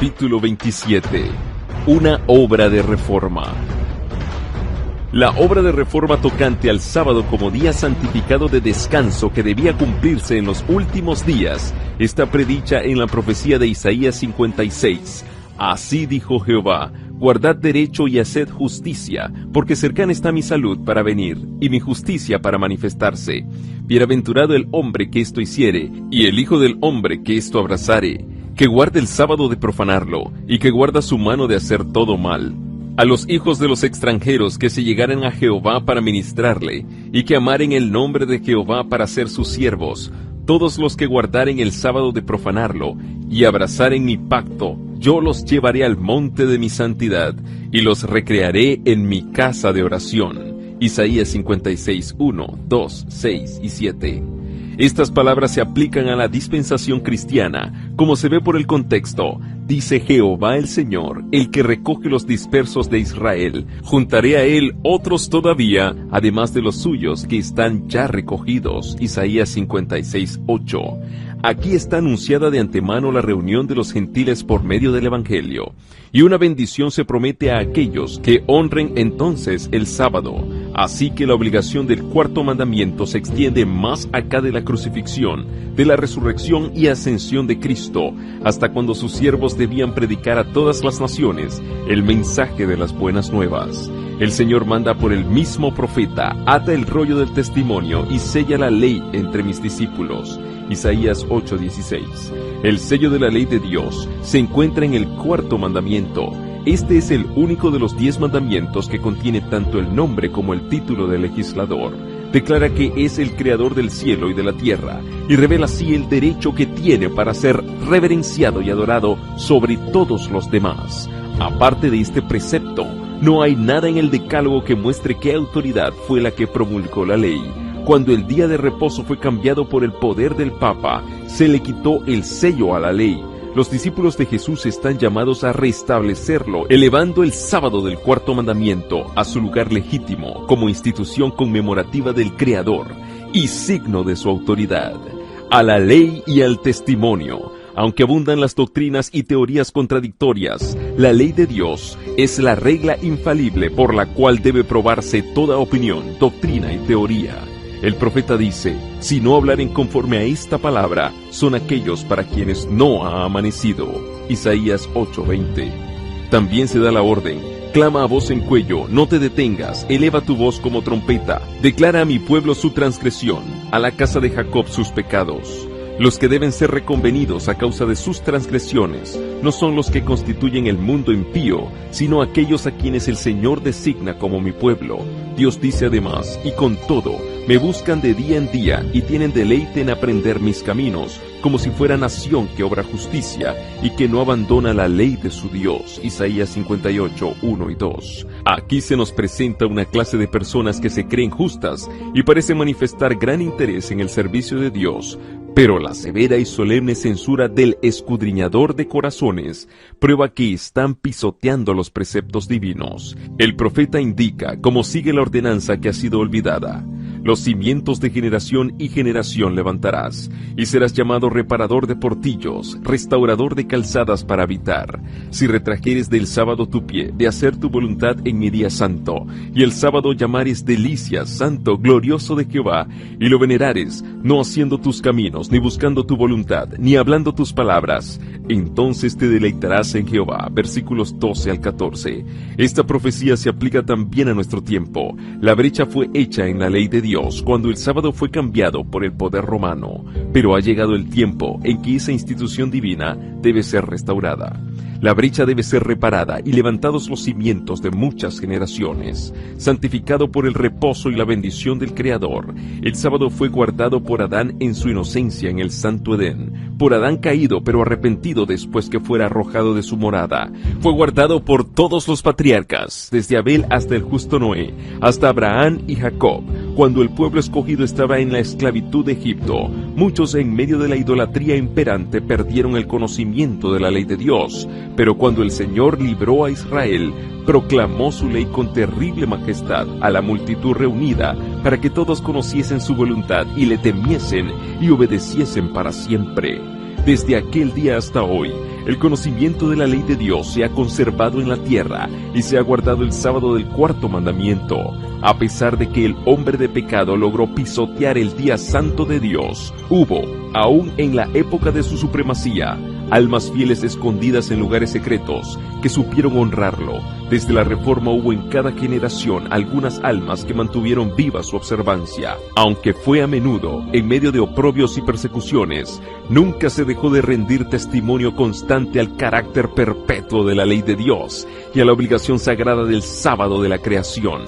Capítulo 27. Una obra de reforma. La obra de reforma tocante al sábado como día santificado de descanso que debía cumplirse en los últimos días está predicha en la profecía de Isaías 56. Así dijo Jehová: guardad derecho y haced justicia, porque cercana está mi salud para venir, y mi justicia para manifestarse. Bienaventurado el hombre que esto hiciere, y el hijo del hombre que esto abrazare, que guarde el sábado de profanarlo, y que guarda su mano de hacer todo mal. A los hijos de los extranjeros que se llegaren a Jehová para ministrarle, y que amaren el nombre de Jehová para ser sus siervos, todos los que guardaren el sábado de profanarlo, y abrazaren mi pacto, yo los llevaré al monte de mi santidad, y los recrearé en mi casa de oración. Isaías 56, 1, 2, 6 y 7. Estas palabras se aplican a la dispensación cristiana, como se ve por el contexto. Dice Jehová el Señor, el que recoge los dispersos de Israel: juntaré a él otros todavía, además de los suyos que están ya recogidos. Isaías 56, 8. Aquí está anunciada de antemano la reunión de los gentiles por medio del Evangelio, y una bendición se promete a aquellos que honren entonces el sábado. Así que la obligación del cuarto mandamiento se extiende más acá de la crucifixión, de la resurrección y ascensión de Cristo, hasta cuando sus siervos debían predicar a todas las naciones el mensaje de las buenas nuevas. El Señor manda por el mismo profeta: ata el rollo del testimonio y sella la ley entre mis discípulos. Isaías 8:16. El sello de la ley de Dios se encuentra en el cuarto mandamiento. Este es el único de los 10 mandamientos que contiene tanto el nombre como el título del legislador. Declara que es el creador del cielo y de la tierra, y revela así el derecho que tiene para ser reverenciado y adorado sobre todos los demás. Aparte de este precepto, no hay nada en el decálogo que muestre qué autoridad fue la que promulgó la ley. Cuando el día de reposo fue cambiado por el poder del Papa, se le quitó el sello a la ley. Los discípulos de Jesús están llamados a restablecerlo, elevando el sábado del cuarto mandamiento a su lugar legítimo como institución conmemorativa del Creador y signo de su autoridad. A la ley y al testimonio. Aunque abundan las doctrinas y teorías contradictorias, la ley de Dios es la regla infalible por la cual debe probarse toda opinión, doctrina y teoría. El profeta dice: si no hablaren conforme a esta palabra, son aquellos para quienes no ha amanecido. Isaías 8:20. También se da la orden: clama a voz en cuello, no te detengas, eleva tu voz como trompeta, declara a mi pueblo su transgresión, a la casa de Jacob sus pecados. Los que deben ser reconvenidos a causa de sus transgresiones no son los que constituyen el mundo impío, sino aquellos a quienes el Señor designa como mi pueblo. Dios dice además: y con todo, me buscan de día en día y tienen deleite en aprender mis caminos, como si fuera nación que obra justicia y que no abandona la ley de su Dios. Isaías 58, 1 y 2. Aquí se nos presenta una clase de personas que se creen justas y parecen manifestar gran interés en el servicio de Dios, pero la severa y solemne censura del escudriñador de corazones prueba que están pisoteando los preceptos divinos. El profeta indica cómo sigue la ordenanza que ha sido olvidada: los cimientos de generación y generación levantarás, y serás llamado reparador de portillos, restaurador de calzadas para habitar. Si retrajeres del sábado tu pie, de hacer tu voluntad en mi día santo, y el sábado llamares delicia, santo, glorioso de Jehová, y lo venerares, no haciendo tus caminos, ni buscando tu voluntad, ni hablando tus palabras, entonces te deleitarás en Jehová. Versículos 12 al 14. Esta profecía se aplica también a nuestro tiempo. La brecha fue hecha en la ley de Dios cuando el sábado fue cambiado por el poder romano, pero ha llegado el tiempo en que esa institución divina debe ser restaurada. La brecha debe ser reparada y levantados los cimientos de muchas generaciones. Santificado por el reposo y la bendición del Creador, el sábado fue guardado por Adán en su inocencia en el santo Edén, por Adán caído pero arrepentido después que fuera arrojado de su morada. Fue guardado por todos los patriarcas, desde Abel hasta el justo Noé, hasta Abraham y Jacob. Cuando el pueblo escogido estaba en la esclavitud de Egipto, muchos en medio de la idolatría imperante perdieron el conocimiento de la ley de Dios. Pero cuando el Señor libró a Israel, proclamó su ley con terrible majestad a la multitud reunida, para que todos conociesen su voluntad y le temiesen y obedeciesen para siempre. Desde aquel día hasta hoy, el conocimiento de la ley de Dios se ha conservado en la tierra y se ha guardado el sábado del cuarto mandamiento. A pesar de que el hombre de pecado logró pisotear el día santo de Dios, hubo, aún en la época de su supremacía, almas fieles escondidas en lugares secretos que supieron honrarlo. Desde la Reforma hubo en cada generación algunas almas que mantuvieron viva su observancia. Aunque fue a menudo en medio de oprobios y persecuciones, nunca se dejó de rendir testimonio constante al carácter perpetuo de la ley de Dios y a la obligación sagrada del sábado de la creación.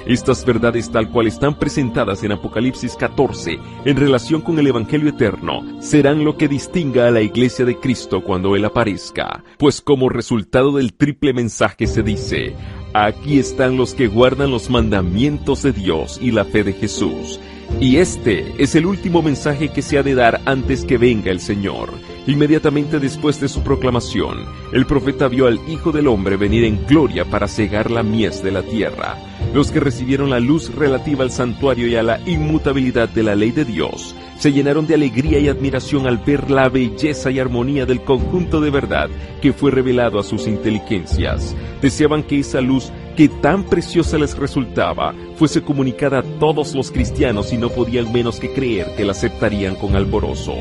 Estas verdades tal cual están presentadas en Apocalipsis 14 en relación con el Evangelio eterno serán lo que distinga a la Iglesia de Cristo cuando Él aparezca, pues como resultado del triple mensaje se dice: aquí están los que guardan los mandamientos de Dios y la fe de Jesús. Y este es el último mensaje que se ha de dar antes que venga el Señor. Inmediatamente después de su proclamación, el profeta vio al Hijo del Hombre venir en gloria para cegar la mies de la tierra. Los que recibieron la luz relativa al santuario y a la inmutabilidad de la ley de Dios se llenaron de alegría y admiración al ver la belleza y armonía del conjunto de verdad que fue revelado a sus inteligencias. Deseaban que esa luz que tan preciosa les resultaba fuese comunicada a todos los cristianos y no podían menos que creer que la aceptarían con alborozo.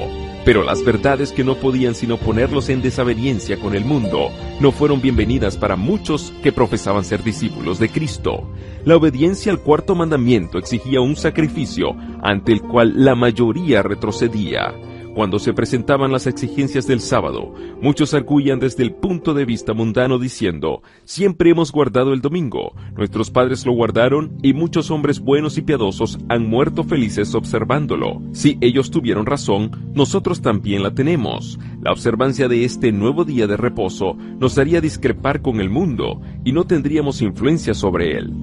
Pero las verdades que no podían sino ponerlos en desaveniencia con el mundo no fueron bienvenidas para muchos que profesaban ser discípulos de Cristo. La obediencia al cuarto mandamiento exigía un sacrificio ante el cual la mayoría retrocedía. Cuando se presentaban las exigencias del sábado, muchos arguían desde el punto de vista mundano diciendo: siempre hemos guardado el domingo, nuestros padres lo guardaron y muchos hombres buenos y piadosos han muerto felices observándolo. Si ellos tuvieron razón, nosotros también la tenemos. La observancia de este nuevo día de reposo nos haría discrepar con el mundo y no tendríamos influencia sobre él.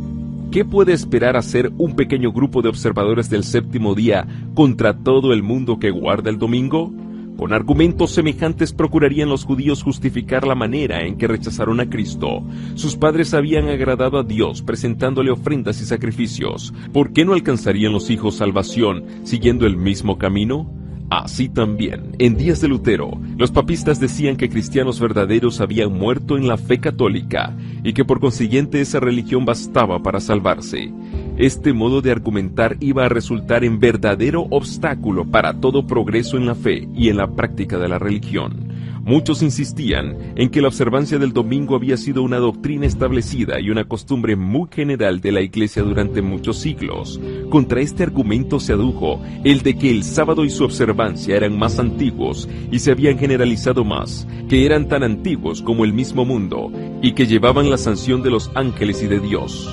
¿Qué puede esperar hacer un pequeño grupo de observadores del séptimo día contra todo el mundo que guarda el domingo? Con argumentos semejantes procurarían los judíos justificar la manera en que rechazaron a Cristo. Sus padres habían agradado a Dios presentándole ofrendas y sacrificios. ¿Por qué no alcanzarían los hijos salvación siguiendo el mismo camino? Así también, en días de Lutero, los papistas decían que cristianos verdaderos habían muerto en la fe católica y que por consiguiente esa religión bastaba para salvarse. Este modo de argumentar iba a resultar en verdadero obstáculo para todo progreso en la fe y en la práctica de la religión. Muchos insistían en que la observancia del domingo había sido una doctrina establecida y una costumbre muy general de la Iglesia durante muchos siglos. Contra este argumento se adujo el de que el sábado y su observancia eran más antiguos y se habían generalizado más, que eran tan antiguos como el mismo mundo y que llevaban la sanción de los ángeles y de Dios.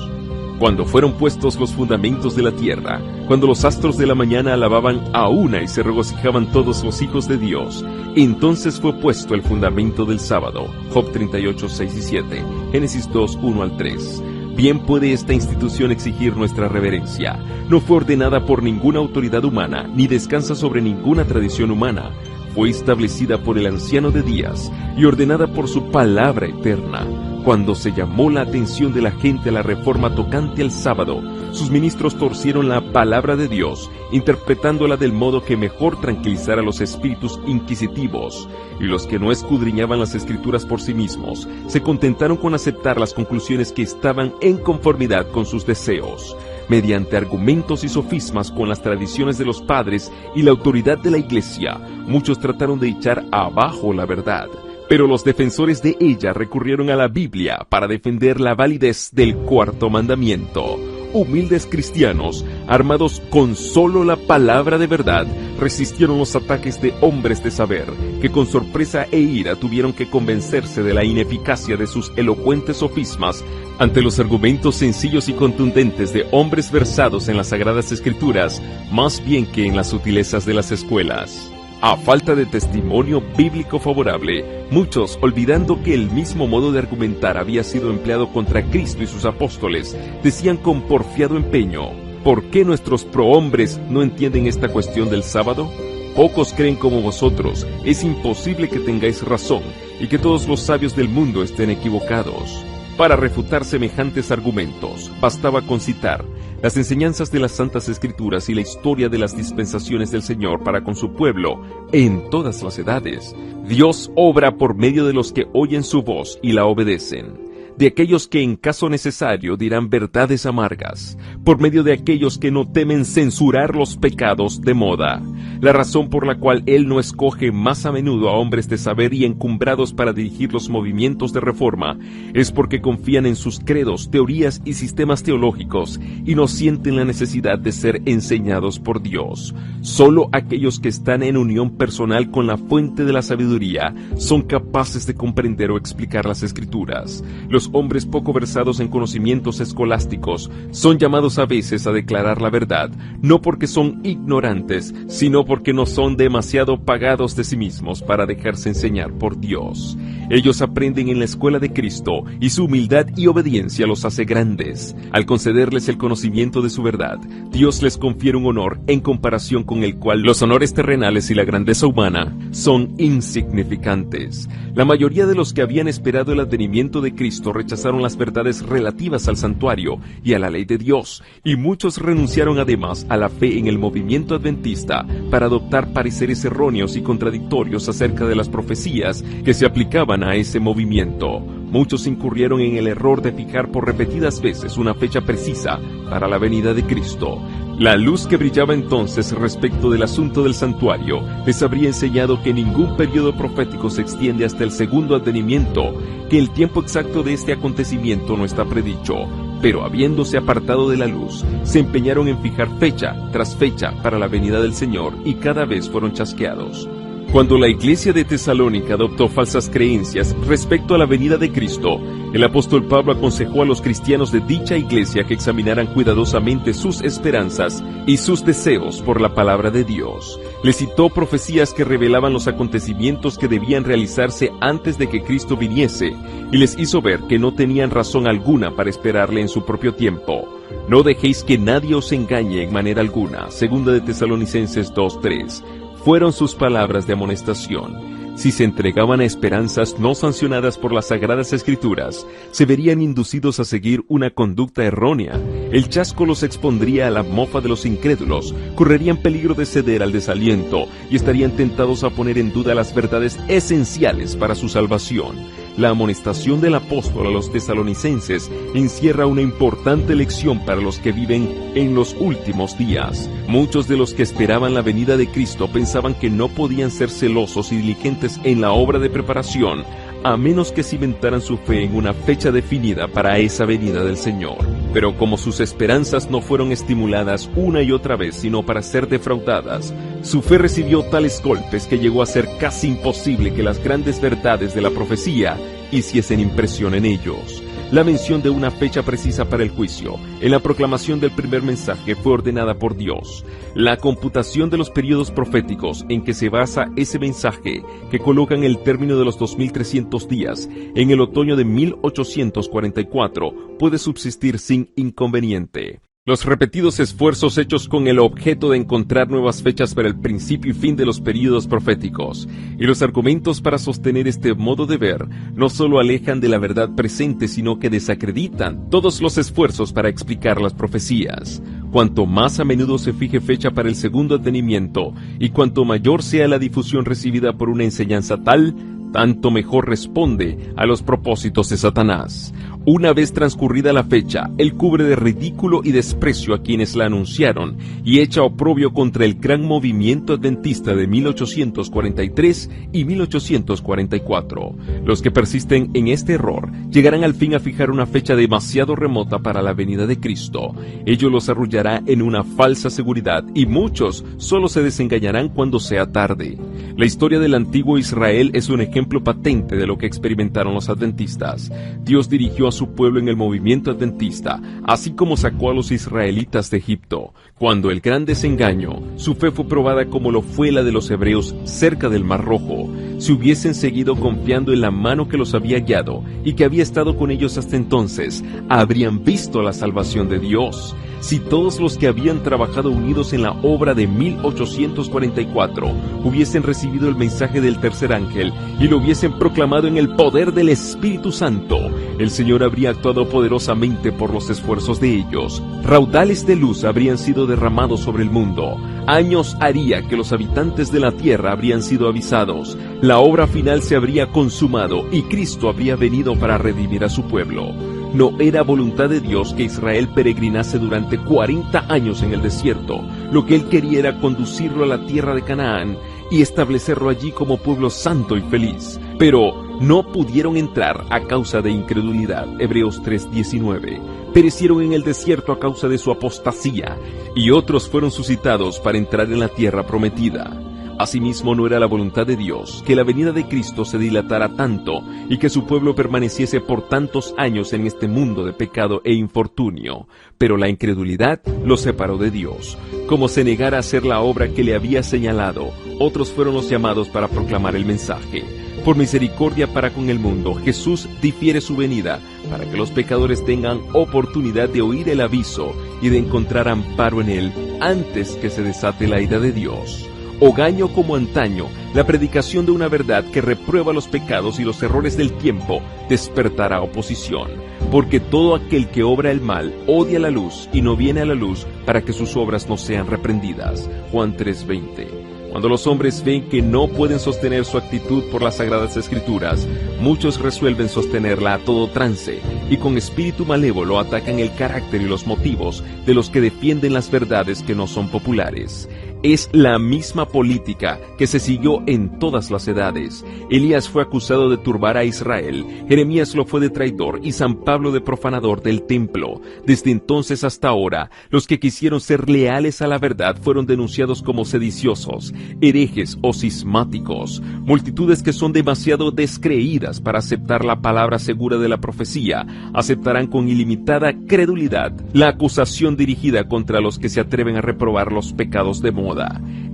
Cuando fueron puestos los fundamentos de la tierra, cuando los astros de la mañana alababan a una y se regocijaban todos los hijos de Dios, entonces fue puesto el fundamento del sábado. Job 38, 6 y 7, Génesis 2, 1 al 3. Bien puede esta institución exigir nuestra reverencia. No fue ordenada por ninguna autoridad humana, ni descansa sobre ninguna tradición humana. Fue establecida por el anciano de días y ordenada por su palabra eterna. Cuando se llamó la atención de la gente a la reforma tocante al sábado, sus ministros torcieron la palabra de Dios, interpretándola del modo que mejor tranquilizara a los espíritus inquisitivos, y los que no escudriñaban las escrituras por sí mismos, se contentaron con aceptar las conclusiones que estaban en conformidad con sus deseos. Mediante argumentos y sofismas con las tradiciones de los padres y la autoridad de la Iglesia, muchos trataron de echar abajo la verdad. Pero los defensores de ella recurrieron a la Biblia para defender la validez del cuarto mandamiento. Humildes cristianos, armados con solo la palabra de verdad, resistieron los ataques de hombres de saber, que con sorpresa e ira tuvieron que convencerse de la ineficacia de sus elocuentes sofismas ante los argumentos sencillos y contundentes de hombres versados en las Sagradas Escrituras, más bien que en las sutilezas de las escuelas. A falta de testimonio bíblico favorable, muchos, olvidando que el mismo modo de argumentar había sido empleado contra Cristo y sus apóstoles, decían con porfiado empeño: ¿por qué nuestros prohombres no entienden esta cuestión del sábado? Pocos creen como vosotros, es imposible que tengáis razón y que todos los sabios del mundo estén equivocados. Para refutar semejantes argumentos, bastaba con citar las enseñanzas de las Santas Escrituras y la historia de las dispensaciones del Señor para con su pueblo en todas las edades. Dios obra por medio de los que oyen su voz y la obedecen, de aquellos que en caso necesario dirán verdades amargas, por medio de aquellos que no temen censurar los pecados de moda. La razón por la cual Él no escoge más a menudo a hombres de saber y encumbrados para dirigir los movimientos de reforma es porque confían en sus credos, teorías y sistemas teológicos y no sienten la necesidad de ser enseñados por Dios. Solo aquellos que están en unión personal con la fuente de la sabiduría son capaces de comprender o explicar las Escrituras. Los hombres poco versados en conocimientos escolásticos son llamados a veces a declarar la verdad, no porque son ignorantes, sino porque no son demasiado pagados de sí mismos para dejarse enseñar por Dios. Ellos aprenden en la escuela de Cristo y su humildad y obediencia los hace grandes. Al concederles el conocimiento de su verdad, Dios les confiere un honor en comparación con el cual los honores terrenales y la grandeza humana son insignificantes. La mayoría de los que habían esperado el advenimiento de Cristo rechazaron las verdades relativas al santuario y a la ley de Dios, y muchos renunciaron además a la fe en el movimiento adventista para adoptar pareceres erróneos y contradictorios acerca de las profecías que se aplicaban a ese movimiento. Muchos incurrieron en el error de fijar por repetidas veces una fecha precisa para la venida de Cristo. La luz que brillaba entonces respecto del asunto del santuario les habría enseñado que ningún periodo profético se extiende hasta el segundo advenimiento, que el tiempo exacto de este acontecimiento no está predicho, pero habiéndose apartado de la luz, se empeñaron en fijar fecha tras fecha para la venida del Señor y cada vez fueron chasqueados. Cuando la iglesia de Tesalónica adoptó falsas creencias respecto a la venida de Cristo, el apóstol Pablo aconsejó a los cristianos de dicha iglesia que examinaran cuidadosamente sus esperanzas y sus deseos por la palabra de Dios. Les citó profecías que revelaban los acontecimientos que debían realizarse antes de que Cristo viniese, y les hizo ver que no tenían razón alguna para esperarle en su propio tiempo. No dejéis que nadie os engañe en manera alguna. Segunda de Tesalonicenses 2:3. Fueron sus palabras de amonestación. Si se entregaban a esperanzas no sancionadas por las Sagradas Escrituras, se verían inducidos a seguir una conducta errónea. El chasco los expondría a la mofa de los incrédulos, correrían peligro de ceder al desaliento y estarían tentados a poner en duda las verdades esenciales para su salvación. La amonestación del apóstol a los tesalonicenses encierra una importante lección para los que viven en los últimos días. Muchos de los que esperaban la venida de Cristo pensaban que no podían ser celosos y diligentes en la obra de preparación, a menos que cimentaran su fe en una fecha definida para esa venida del Señor. Pero como sus esperanzas no fueron estimuladas una y otra vez, sino para ser defraudadas, su fe recibió tales golpes que llegó a ser casi imposible que las grandes verdades de la profecía hiciesen impresión en ellos. La mención de una fecha precisa para el juicio en la proclamación del primer mensaje fue ordenada por Dios. La computación de los periodos proféticos en que se basa ese mensaje, que colocan el término de los 2300 días en el otoño de 1844, puede subsistir sin inconveniente. Los repetidos esfuerzos hechos con el objeto de encontrar nuevas fechas para el principio y fin de los períodos proféticos y los argumentos para sostener este modo de ver no solo alejan de la verdad presente, sino que desacreditan todos los esfuerzos para explicar las profecías. Cuanto más a menudo se fije fecha para el segundo advenimiento y cuanto mayor sea la difusión recibida por una enseñanza tal, tanto mejor responde a los propósitos de Satanás. Una vez transcurrida la fecha, él cubre de ridículo y desprecio a quienes la anunciaron y echa oprobio contra el gran movimiento adventista de 1843 y 1844. Los que persisten en este error llegarán al fin a fijar una fecha demasiado remota para la venida de Cristo. Ello los arrullará en una falsa seguridad y muchos solo se desengañarán cuando sea tarde. La historia del antiguo Israel es un ejemplo patente de lo que experimentaron los adventistas. Dios dirigió a su pueblo en el movimiento adventista, así como sacó a los israelitas de Egipto. Cuando el gran desengaño, su fe fue probada como lo fue la de los hebreos cerca del Mar Rojo. Si hubiesen seguido confiando en la mano que los había guiado y que había estado con ellos hasta entonces, habrían visto la salvación de Dios. Si todos los que habían trabajado unidos en la obra de 1844 hubiesen recibido el mensaje del tercer ángel y lo hubiesen proclamado en el poder del Espíritu Santo, el Señor habría actuado poderosamente por los esfuerzos de ellos. Raudales de luz habrían sido derramados sobre el mundo. Años haría que los habitantes de la tierra habrían sido avisados. La obra final se habría consumado y Cristo habría venido para redimir a su pueblo. No era voluntad de Dios que Israel peregrinase durante 40 años en el desierto. Lo que Él quería era conducirlo a la tierra de Canaán y establecerlo allí como pueblo santo y feliz. Pero no pudieron entrar a causa de incredulidad. Hebreos 3:19. Perecieron en el desierto a causa de su apostasía, y otros fueron suscitados para entrar en la tierra prometida. Asimismo, no era la voluntad de Dios que la venida de Cristo se dilatara tanto y que su pueblo permaneciese por tantos años en este mundo de pecado e infortunio. Pero la incredulidad los separó de Dios. Como se negara a hacer la obra que le había señalado, otros fueron los llamados para proclamar el mensaje. Por misericordia para con el mundo, Jesús difiere su venida para que los pecadores tengan oportunidad de oír el aviso y de encontrar amparo en él antes que se desate la ira de Dios. Hogaño como antaño, la predicación de una verdad que reprueba los pecados y los errores del tiempo despertará oposición, porque todo aquel que obra el mal odia la luz y no viene a la luz para que sus obras no sean reprendidas. Juan 3:20. Cuando los hombres ven que no pueden sostener su actitud por las Sagradas Escrituras, muchos resuelven sostenerla a todo trance y con espíritu malévolo atacan el carácter y los motivos de los que defienden las verdades que no son populares. Es la misma política que se siguió en todas las edades. Elías fue acusado de turbar a Israel, Jeremías lo fue de traidor y San Pablo de profanador del templo. Desde entonces hasta ahora, los que quisieron ser leales a la verdad fueron denunciados como sediciosos, herejes o cismáticos. Multitudes que son demasiado descreídas para aceptar la palabra segura de la profecía, aceptarán con ilimitada credulidad la acusación dirigida contra los que se atreven a reprobar los pecados de moda.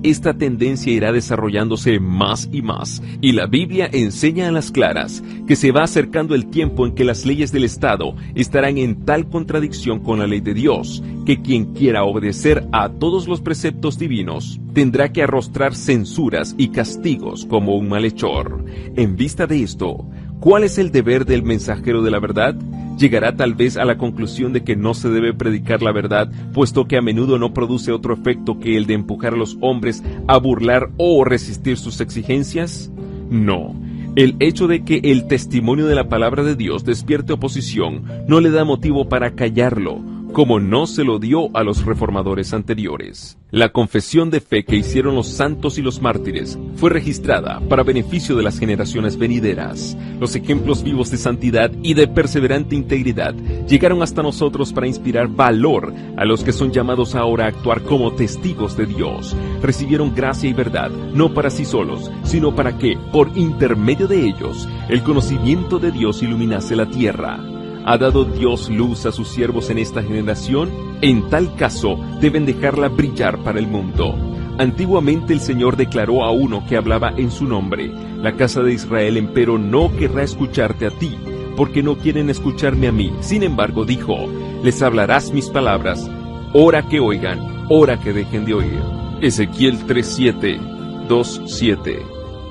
Esta tendencia irá desarrollándose más y más, y la Biblia enseña a las claras que se va acercando el tiempo en que las leyes del Estado estarán en tal contradicción con la ley de Dios, que quien quiera obedecer a todos los preceptos divinos tendrá que arrostrar censuras y castigos como un malhechor. En vista de esto, ¿cuál es el deber del mensajero de la verdad? Llegará tal vez a la conclusión de que no se debe predicar la verdad, puesto que a menudo no produce otro efecto que el de empujar a los hombres a burlar o resistir sus exigencias. No. El hecho de que el testimonio de la palabra de Dios despierte oposición no le da motivo para callarlo, como no se lo dio a los reformadores anteriores. La confesión de fe que hicieron los santos y los mártires fue registrada para beneficio de las generaciones venideras. Los ejemplos vivos de santidad y de perseverante integridad llegaron hasta nosotros para inspirar valor a los que son llamados ahora a actuar como testigos de Dios. Recibieron gracia y verdad, no para sí solos, sino para que, por intermedio de ellos, el conocimiento de Dios iluminase la tierra. ¿Ha dado Dios luz a sus siervos en esta generación? En tal caso, deben dejarla brillar para el mundo. Antiguamente el Señor declaró a uno que hablaba en su nombre: la casa de Israel empero no querrá escucharte a ti, porque no quieren escucharme a mí. Sin embargo, dijo: les hablarás mis palabras, hora que oigan, hora que dejen de oír. Ezequiel 3:7, 2:7.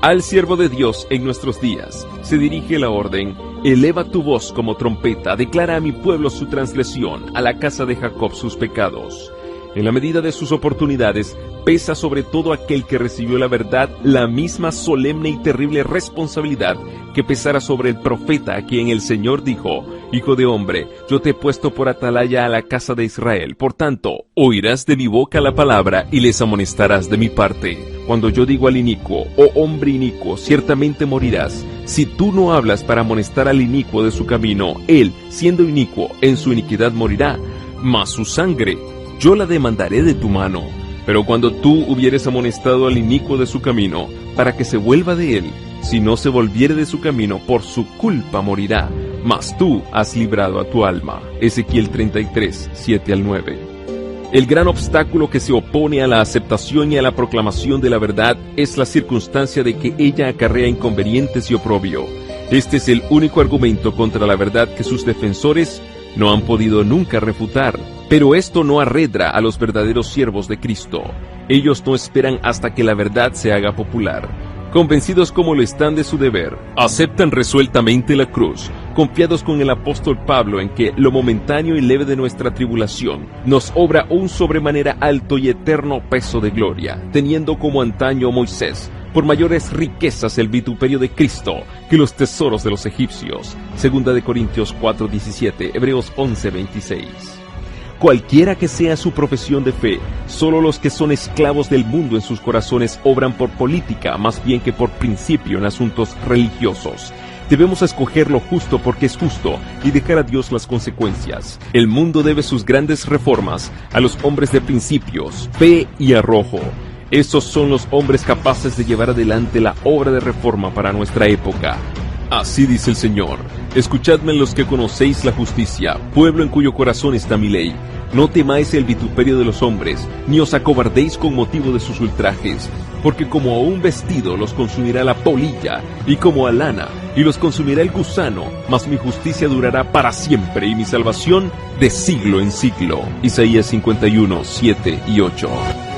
Al siervo de Dios en nuestros días se dirige la orden: eleva tu voz como trompeta, declara a mi pueblo su transgresión, a la casa de Jacob sus pecados. En la medida de sus oportunidades, pesa sobre todo aquel que recibió la verdad la misma solemne y terrible responsabilidad que pesara sobre el profeta a quien el Señor dijo: Hijo de hombre, yo te he puesto por atalaya a la casa de Israel. Por tanto, oirás de mi boca la palabra y les amonestarás de mi parte. Cuando yo digo al inicuo: oh hombre inicuo, ciertamente morirás. Si tú no hablas para amonestar al inicuo de su camino, él, siendo inicuo, en su iniquidad morirá, mas su sangre yo la demandaré de tu mano. Pero cuando tú hubieres amonestado al inicuo de su camino, para que se vuelva de él, si no se volviere de su camino, por su culpa morirá, mas tú has librado a tu alma. Ezequiel 33, 7-9. El gran obstáculo que se opone a la aceptación y a la proclamación de la verdad es la circunstancia de que ella acarrea inconvenientes y oprobio. Este es el único argumento contra la verdad que sus defensores no han podido nunca refutar. Pero esto no arredra a los verdaderos siervos de Cristo. Ellos no esperan hasta que la verdad se haga popular. Convencidos como lo están de su deber, aceptan resueltamente la cruz, confiados con el apóstol Pablo en que lo momentáneo y leve de nuestra tribulación nos obra un sobremanera alto y eterno peso de gloria, teniendo como antaño Moisés por mayores riquezas el vituperio de Cristo que los tesoros de los egipcios. 2 Corintios 4:17, Hebreos 11:26. Cualquiera que sea su profesión de fe, solo los que son esclavos del mundo en sus corazones obran por política más bien que por principio en asuntos religiosos. Debemos escoger lo justo porque es justo y dejar a Dios las consecuencias. El mundo debe sus grandes reformas a los hombres de principios, fe y arrojo. Estos son los hombres capaces de llevar adelante la obra de reforma para nuestra época. Así dice el Señor: escuchadme los que conocéis la justicia, pueblo en cuyo corazón está mi ley. No temáis el vituperio de los hombres, ni os acobardéis con motivo de sus ultrajes, porque como a un vestido los consumirá la polilla, y como a lana, y los consumirá el gusano, mas mi justicia durará para siempre, y mi salvación de siglo en siglo. Isaías 51:7 y 8.